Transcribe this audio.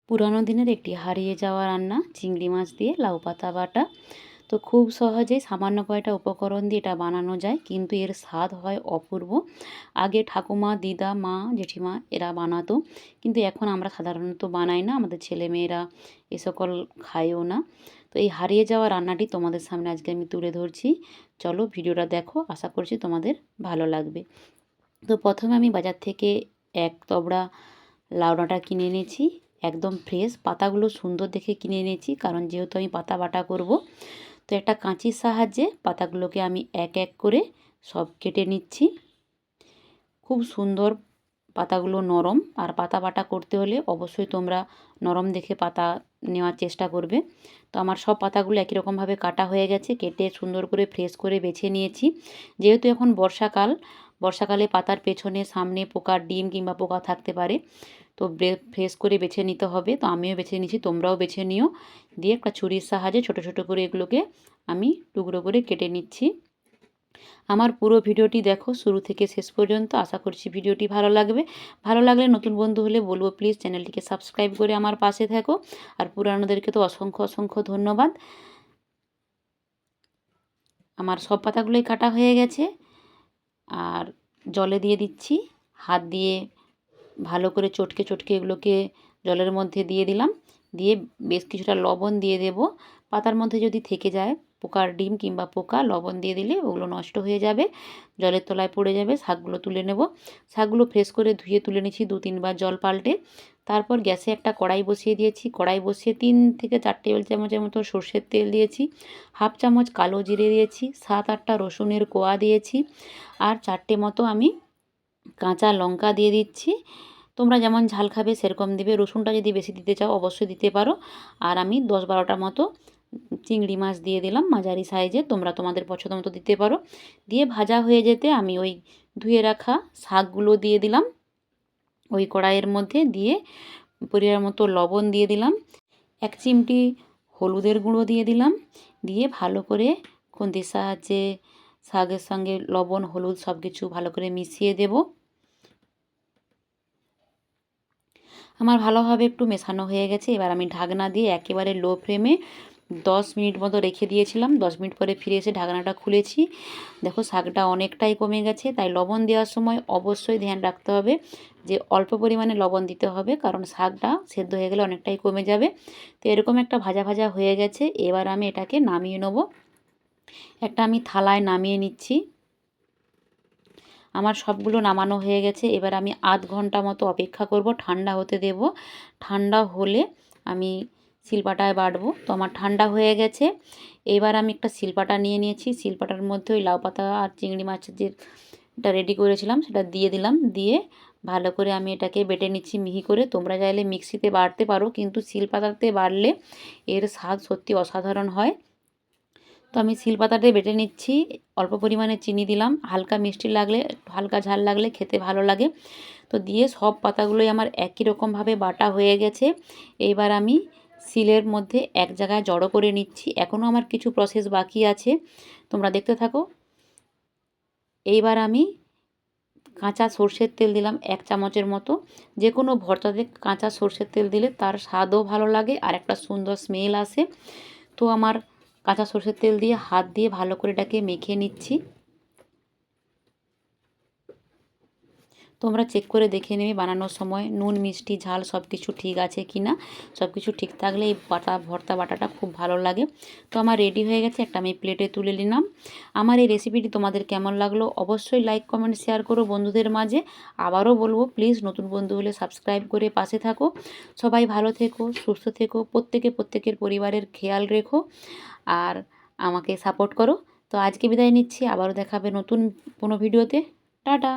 পুরানো দিনের একটি হারিয়ে যাওয়া রান্না চিংড়ি মাছ দিয়ে লাউ পাতা বাটা। তো খুব সহজেই সামান্য কয়টা উপকরণ দিয়ে এটা বানানো যায়, কিন্তু এর স্বাদ হয় অপূর্ব। আগে ঠাকুমা, দিদা, মা, জেঠিমা এরা বানাতো, কিন্তু এখন আমরা সাধারণত বানাই না, আমাদের ছেলেমেয়েরা এ সকল খায়ও না। তো এই হারিয়ে যাওয়া রান্নাটি তোমাদের সামনে আজকে আমি তুলে ধরছি। চলো ভিডিওটা দেখো, আশা করছি তোমাদের ভালো লাগবে। তো প্রথমে আমি বাজার থেকে এক তবড়া লাউ ডাঁটা কিনে এনেছি, একদম ফ্রেশ। পাতাগুলো সুন্দর দেখে কিনে এনেছি, কারণ যেহেতু আমি পাতা বাটা করব। তো একটা কাঁচির সাহায্যে পাতাগুলোকে আমি এক এক করে সব কেটে নিচ্ছি। খুব সুন্দর, পাতাগুলো নরম, আর পাতা বাটা করতে হলে অবশ্যই তোমরা নরম দেখে পাতা নেওয়ার চেষ্টা করবে। তো আমার সব পাতাগুলো একই রকমভাবে কাটা হয়ে গেছে, কেটে সুন্দর করে ফ্রেশ করে বেছে নিয়েছি। যেহেতু এখন বর্ষাকাল, বর্ষাকালে পাতার পেছনে সামনে পোকার ডিম কিংবা পোকা থাকতে পারে, তো ফ্রেশ করে বেছে নিতে হবে। তো আমিও বেছে নিয়েছি, তোমরাও বেছে নিও। দিয়ে একটা ছুরির সাহায্যে ছোট ছোট করে এগুলোকে আমি টুকরো করে কেটে নিচ্ছি। আমার পুরো ভিডিওটি দেখো শুরু থেকে শেষ পর্যন্ত, আশা করছি ভিডিওটি ভালো লাগবে। ভালো লাগলে নতুন বন্ধু হলে বলবো প্লিজ চ্যানেলটিকে সাবস্ক্রাইব করে আমার পাশে থাকো। আর পুরানোদেরকে তো অসংখ্য অসংখ্য ধন্যবাদ। আমার সব পাতাগুলোই কাটা হয়ে গেছে, আর জলে দিয়ে দিচ্ছি। হাত দিয়ে ভালো করে চটকে চটকে এগুলোকে জলের মধ্যে দিয়ে দিলাম। দিয়ে বেশ কিছুটা লবণ দিয়ে দেব। পাতার মধ্যে যদি থেকে যায় পোকার ডিম কিংবা পোকা, লবণ দিয়ে দিলে ওগুলো নষ্ট হয়ে যাবে, জলের তলায় পড়ে যাবে। শাকগুলো তুলে নেব। শাকগুলো ফ্রেশ করে ধুয়ে তুলে নিচ্ছি 2-3 বার জল পাল্টে। তারপর গ্যাসে একটা কড়াই বসিয়ে দিয়েছি। কড়াই বসিয়ে 3 থেকে 4 টেবিল চামচের মতো সর্ষের তেল দিয়েছি, হাফ চামচ কালো জিরে দিয়েছি, 7-8টা রসুনের কোয়া দিয়েছি, আর 4টে মতো আমি কাঁচা লঙ্কা দিয়ে দিচ্ছি। তোমরা যেমন ঝাল খাবে সেরকম দেবে। রসুনটা যদি বেশি দিতে চাও অবশ্যই দিতে পারো। আর আমি 10-12টা মতো চিংড়ি মাছ দিয়ে দিলাম মাঝারি সাইজে, তোমরা তোমাদের পছন্দ মতো দিতে পারো। দিয়ে ভাজা হয়ে যেতে আমি ওই ধুয়ে রাখা শাকগুলো দিয়ে দিলাম ওই কড়াইয়ের মধ্যে। দিয়ে পরিমাণ মতো লবণ দিয়ে দিলাম, 1 চিমটি হলুদের গুঁড়ো দিয়ে দিলাম। দিয়ে ভালো করে খুন্তির সাহায্যে শাকের সঙ্গে লবণ হলুদ সব কিছু ভালো করে মিশিয়ে দেব। আমার ভালোভাবে একটু মেশানো হয়ে গেছে। এবার আমি ঢাকনা দিয়ে একেবারে লো ফ্লেমে 10 মিনিট মতো রেখে দিয়েছিলাম। 10 মিনিট পরে ফিরে এসে ঢাকনাটা খুলেছি। দেখো শাকটা অনেকটাই কমে গেছে। তাই লবণ দেওয়ার সময় অবশ্যই ধ্যান রাখতে হবে যে অল্প পরিমাণে লবণ দিতে হবে, কারণ শাকটা সেদ্ধ হয়ে গেলে অনেকটাই কমে যাবে। তো এরকম একটা ভাজা ভাজা হয়ে গেছে। এবার আমি এটাকে নামিয়ে নেব। একটা আমি থালায় নামিয়ে নিচ্ছি। আমার সবগুলো নামানো হয়ে গেছে। এবার আমি আধ ঘন্টা মতো অপেক্ষা করব, ঠান্ডা হতে দেব। ঠান্ডা হলে আমি শিলপাটায় বাটবো। তো আমার ঠান্ডা হয়ে গেছে। এবার আমি একটা শিলপাটা নিয়ে নিয়েছি। শিলপাটার মধ্যে ওই লাউ পাতা আর চিংড়ি মাছের যেটা রেডি করেছিলাম সেটা দিয়ে দিলাম। দিয়ে ভালো করে আমি এটাকে বেটে নিচ্ছি মিহি করে। তোমরা চাইলে মিক্সিতে বাটতে পারো, কিন্তু শিলপাটাতে বাটলে এর স্বাদ সত্যি অসাধারণ হয়। তো আমি শিলপাতাতে বেটে নিচ্ছি। অল্প পরিমাণে চিনি দিলাম, হালকা মিষ্টি লাগলে, হালকা ঝাল লাগলে খেতে ভালো লাগে। তো দিয়ে সব পাতাগুলোই আমার একই রকমভাবে বাটা হয়ে গেছে। এইবার আমি শিলের মধ্যে এক জায়গায় জড়ো করে নিচ্ছি। এখনও আমার কিছু প্রসেস বাকি আছে, তোমরা দেখতে থাকো। এইবার আমি কাঁচা সর্ষের তেল দিলাম 1 চামচের মতো। যে কোনো ভর্তাতে কাঁচা সর্ষের তেল দিলে তার স্বাদও ভালো লাগে আর একটা সুন্দর স্মেল আসে। তো আমার কাঁচা সর্ষের তেল দিয়ে হাত দিয়ে ভালো করে এটাকে মেখে নিচ্ছি। তোমরা চেক করে দেখে নেবে বানানোর সময় নুন মিষ্টি ঝাল সব কিছু ঠিক আছে কি না। সব কিছু ঠিক থাকলে এই ভর্তা বাটাটা খুব ভালো লাগে। তো আমার রেডি হয়ে গেছে, একটা আমি প্লেটে তুলে নিলাম। আমার এই রেসিপিটি তোমাদের কেমন লাগলো অবশ্যই লাইক কমেন্ট শেয়ার করো বন্ধুদের মাঝে। আবারও বলবো প্লিজ নতুন বন্ধু হলে সাবস্ক্রাইব করে পাশে থাকো। সবাই ভালো থেকো, সুস্থ থেকো, প্রত্যেকের পরিবারের খেয়াল রেখো, আর আমাকে সাপোর্ট করো। তো আজকে বিদায় নিচ্ছি, আবারও দেখাবে নতুন কোনো ভিডিওতে। টাটা।